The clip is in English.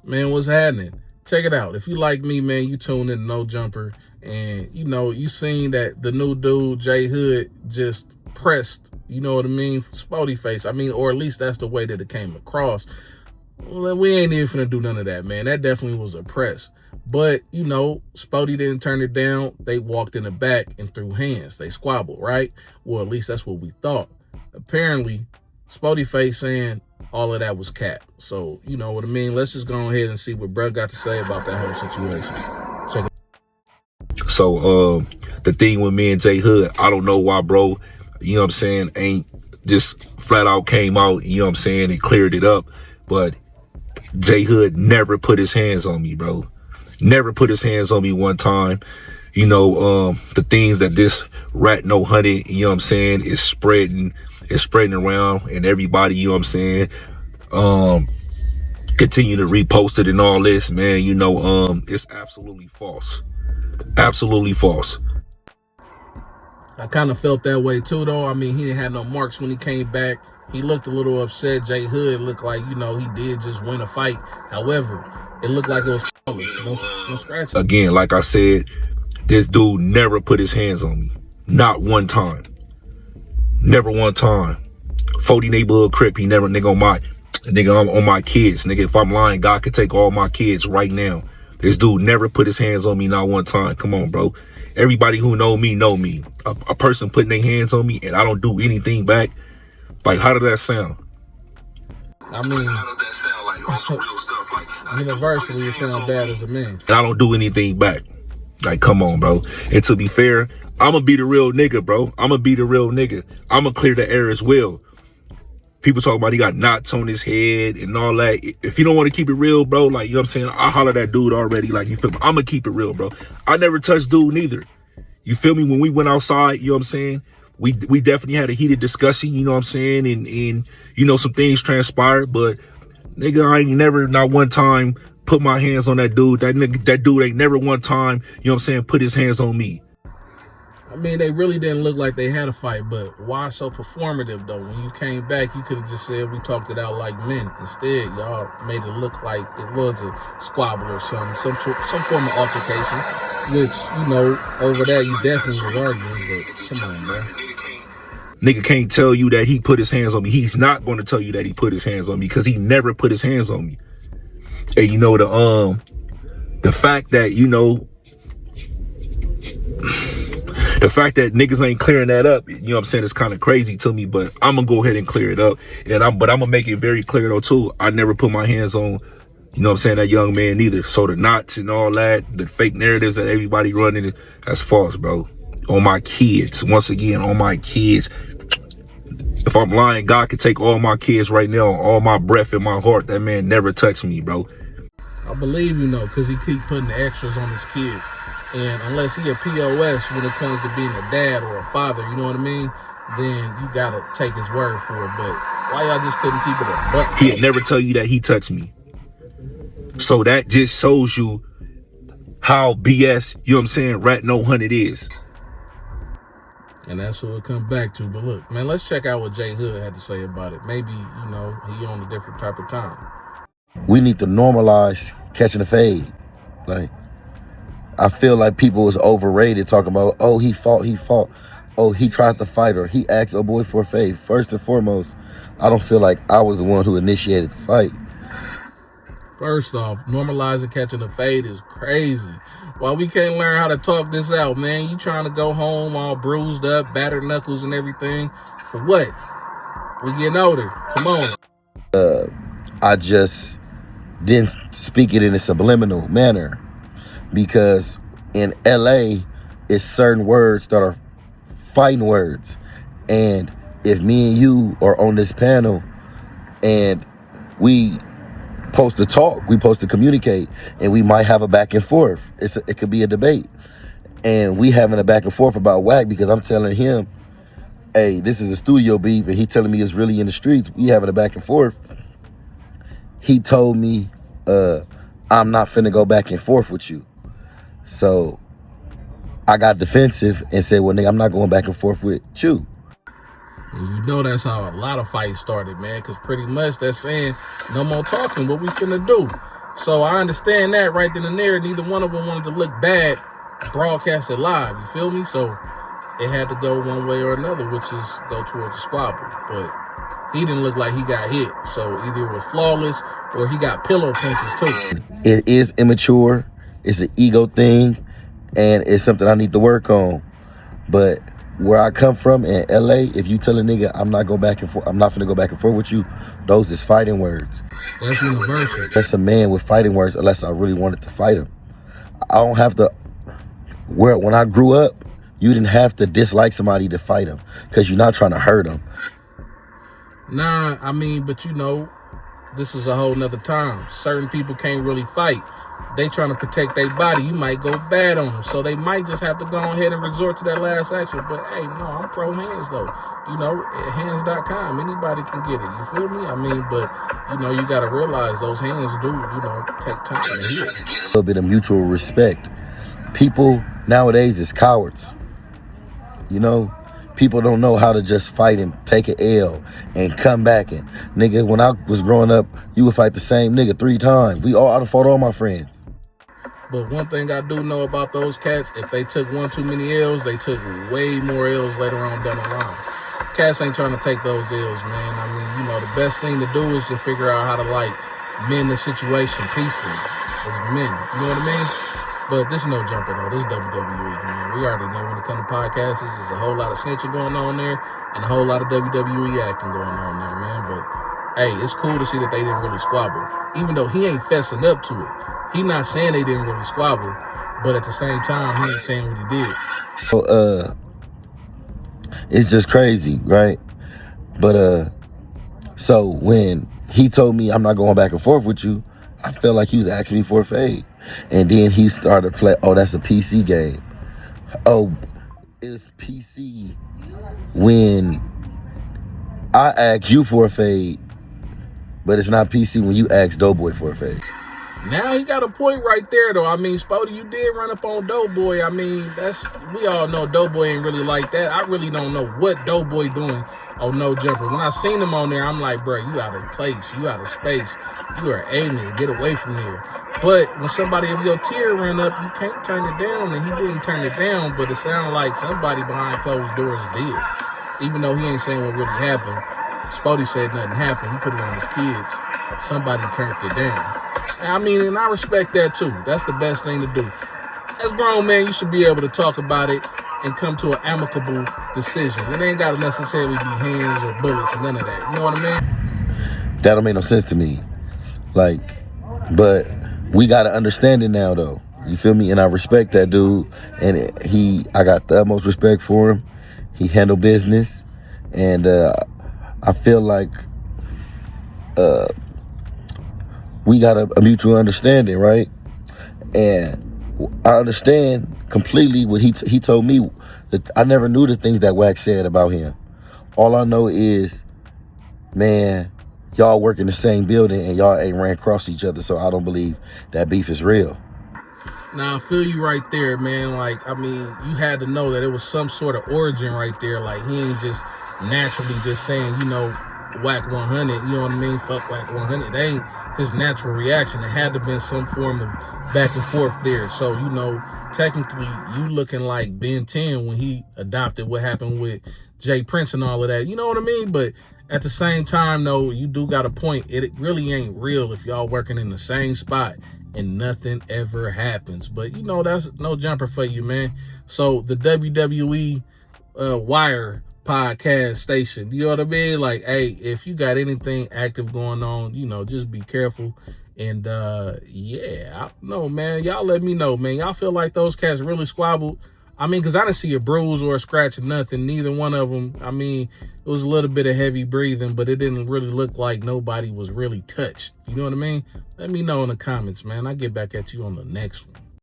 Man, what's happening? Check it out. If you like me, man, you tune in to No Jumper, and you seen that the new dude J Hood just pressed, you know what I mean, Spoety face. I mean, or at least that's the way that it came across. Well, we ain't even finna do none of that, man. That definitely was a press. But, Spoety didn't turn it down. They walked in the back and threw hands. They squabbled, right? Well, at least that's what we thought. Apparently, Spoety face saying all of that was cap. So, you know what I mean? Let's just go ahead and see what Bruh got to say about that whole situation. Check it. So, the thing with me and J Hood, I don't know why, bro, you know what I'm saying, ain't just flat out came out, you know what I'm saying, and cleared it up. But J Hood never put his hands on me, bro. Never put his hands on me one time. The things that this rat no honey, you know what I'm saying, is spreading around, and everybody, you know what I'm saying, continue to repost it and all this, man, it's absolutely false. Absolutely false. I kind of felt that way too, though. I mean, he didn't have no marks when he came back. He looked a little upset. J Hood looked like, he did just win a fight. However, it looked like it was flawless. No scratches. Again, like I said, this dude never put his hands on me. Not one time. Never one time. 40 neighborhood crip, he never, nigga, I'm on my kids. Nigga, if I'm lying, God could take all my kids right now. This dude never put his hands on me, not one time. Come on, bro. Everybody who know me, know me. A person putting their hands on me and I don't do anything back. Like, how does that sound? I mean, how does that sound? Like, on some real stuff. Like, universally, you sound bad as a man. And I don't do anything back. Like, come on, bro. And to be fair, I'm going to be the real nigga, bro. I'm going to be the real nigga. I'm going to clear the air as well. People talk about he got knots on his head and all that. If you don't want to keep it real, bro, like, you know what I'm saying, I holler at that dude already. Like, you feel me? I'm going to keep it real, bro. I never touched dude neither. You feel me? When we went outside, you know what I'm saying, we definitely had a heated discussion, you know what I'm saying, and some things transpired, but nigga, I ain't never, not one time, put my hands on that dude. That dude ain't never one time, you know what I'm saying, put his hands on me. I mean, they really didn't look like they had a fight, but why so performative, though? When you came back, you could have just said we talked it out like men. Instead, y'all made it look like it was a squabble or something, some form of altercation, which, over that, you definitely was arguing, but come on, man. Nigga can't tell you that he put his hands on me. He's not going to tell you that he put his hands on me because he never put his hands on me. And the fact that, the fact that niggas ain't clearing that up, you know what I'm saying, is kind of crazy to me, but I'm going to go ahead and clear it up. But I'm going to make it very clear, though, too. I never put my hands on, you know what I'm saying, that young man either. So the knots and all that, the fake narratives that everybody running, that's false, bro. On my kids. Once again, on my kids. If I'm lying, God could take all my kids right now, all my breath in my heart. That man never touched me, bro. I believe, because he keep putting the extras on his kids. And unless he a POS when it comes to being a dad or a father, you know what I mean? Then you got to take his word for it. But why y'all just couldn't keep it a buck? He'd never tell you that he touched me. So that just shows you how BS, you know what I'm saying, rat no hunted is. And that's what it comes back to. But look, man, let's check out what J Hood had to say about it. Maybe, he on a different type of time. We need to normalize catching a fade. Like, I feel like people was overrated talking about, oh, he fought. Oh, he tried to fight, or he asked a boy for a fade. First and foremost, I don't feel like I was the one who initiated the fight. First off, normalizing catching a fade is crazy. Why we can't learn how to talk this out, man? You trying to go home all bruised up, battered knuckles and everything. For what? We getting older. Come on. I just didn't speak it in a subliminal manner because in LA, it's certain words that are fighting words. And if me and you are on this panel and we supposed to talk, we supposed to communicate, and we might have a back and forth. It could be a debate, and we having a back and forth about whack because I'm telling him, hey, this is a studio beef, and he telling me it's really in the streets. We having a back and forth. He told me, I'm not finna go back and forth with you. So I got defensive and said, well, nigga, I'm not going back and forth with you. And that's how a lot of fights started, man, because pretty much they're saying no more talking, what we finna do. So I understand that right then and there. Neither one of them wanted to look bad broadcasted live. You feel me? So it had to go one way or another, which is go towards the squabble. But he didn't look like he got hit. So either it was flawless or he got pillow punches too. It is immature. It's an ego thing, and it's something I need to work on. But where I come from in LA, if you tell a nigga I'm not going back and forth, I'm not finna go back and forth with you, those is fighting words. That's universal. That's a man with fighting words, unless I really wanted to fight him. I don't have to. When I grew up, you didn't have to dislike somebody to fight him, because you're not trying to hurt him. Nah, I mean, but you know, this is a whole nother time. Certain people can't really fight. They trying to protect their body. You might go bad on them. So they might just have to go ahead and resort to that last action. But hey, no, I'm pro hands though. You know, at hands.com, anybody can get it. You feel me? I mean, but you know, you got to realize those hands do, you know, take time to heal. A little bit of mutual respect. People nowadays is cowards. You know, people don't know how to just fight and take an L and come back. And nigga, when I was growing up, you would fight the same nigga 3 times. I done fought all my friends. But one thing I do know about those cats, if they took one too many L's, they took way more L's later on down the line. Cats ain't trying to take those L's, man. I mean, you know, the best thing to do is just figure out how to, like, mend the situation peacefully as men. You know what I mean? But this is no jumper, though. This is WWE, man. We already know when it comes to podcasts, there's a whole lot of snitching going on there and a whole lot of WWE acting going on there, man. But, hey, it's cool to see that they didn't really squabble. Even though he ain't fessing up to it. He not saying they didn't really squabble, but at the same time, he ain't saying what he did. So, it's just crazy, right? But, so when he told me I'm not going back and forth with you, I felt like he was asking me for a fade. And then he started to play, oh, that's a PC game. Oh, it's PC when I ask you for a fade, but it's not PC when you ask Doughboy for a fade. Now he got a point right there, though. I mean, Spoety, you did run up on Doughboy. I mean, we all know Doughboy ain't really like that. I really don't know what Doughboy doing on No Jumper. When I seen him on there, I'm like, bro, you out of place. You out of space. You are alien. Get away from there. But when somebody of your tier ran up, you can't turn it down, and he didn't turn it down, but it sounded like somebody behind closed doors did. Even though he ain't saying what really happened. Spoety said nothing happened. He put it on his kids. Somebody turned it down. I mean, and I respect that too. That's the best thing to do. As grown man, you should be able to talk about it and come to an amicable decision. It ain't got to necessarily be hands or bullets and none of that. You know what I mean? That don't make no sense to me. Like, but we got to understand it now, though. You feel me? And I respect that dude. And I got the utmost respect for him. He handled business. And I feel like we got a mutual understanding, right? And I understand completely what he told me. That I never knew the things that Wax said about him. All I know is, man, y'all work in the same building and y'all ain't ran across each other, so I don't believe that beef is real. Now, I feel you right there, man. Like, I mean, you had to know that it was some sort of origin right there. Like, he ain't just naturally just saying, you know, whack 100, you know what I mean? Fuck whack 100. That ain't his natural reaction. It had to been some form of back and forth there. So, you know, technically, you looking like Ben 10 when he adopted what happened with Jay Prince and all of that. You know what I mean? But at the same time, though, you do got a point. It really ain't real if y'all working in the same spot and nothing ever happens. But, you know, that's no jumper for you, man. So the WWE Wire podcast station, you know what I mean? Like, hey, if you got anything active going on, you know, just be careful. And yeah, I don't know, man. Y'all let me know, man. Y'all feel like those cats really squabbled? I mean, because I didn't see a bruise or a scratch or nothing. Neither one of them. I mean, it was a little bit of heavy breathing, but it didn't really look like nobody was really touched. You know what I mean? Let me know in the comments, man. I'll get back at you on the next one.